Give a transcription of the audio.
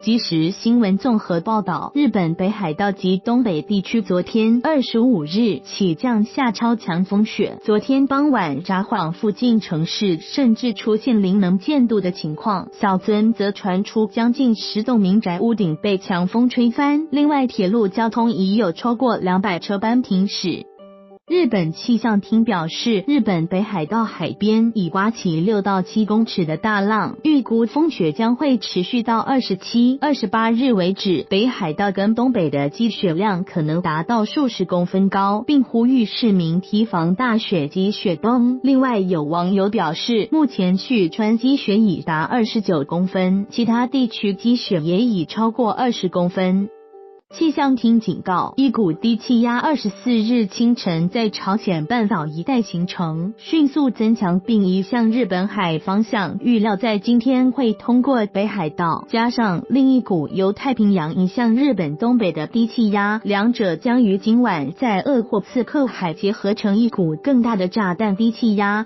即时新闻综合报道，日本北海道及东北地区昨天25日起降下超强风雪，昨天傍晚札幌附近城市甚至出现零能见度的情况，小樽则传出将近10栋民宅屋顶被强风吹翻，另外铁路交通已有超过200车班停驶。日本气象厅表示，日本北海道海边已刮起6到7公尺的大浪，预估风雪将会持续到27、28日为止。北海道跟东北的积雪量可能达到数十公分高，并呼吁市民提防大雪及雪崩。另外，有网友表示，目前旭川积雪已达29公分，其他地区积雪也已超过20公分。气象厅警告，一股低气压24日清晨在朝鲜半岛一带形成，迅速增强并移向日本海方向，预料在今天会通过北海道，加上另一股由太平洋移向日本东北的低气压，两者将于今晚在鄂霍次克海结合成一股更大的炸弹低气压。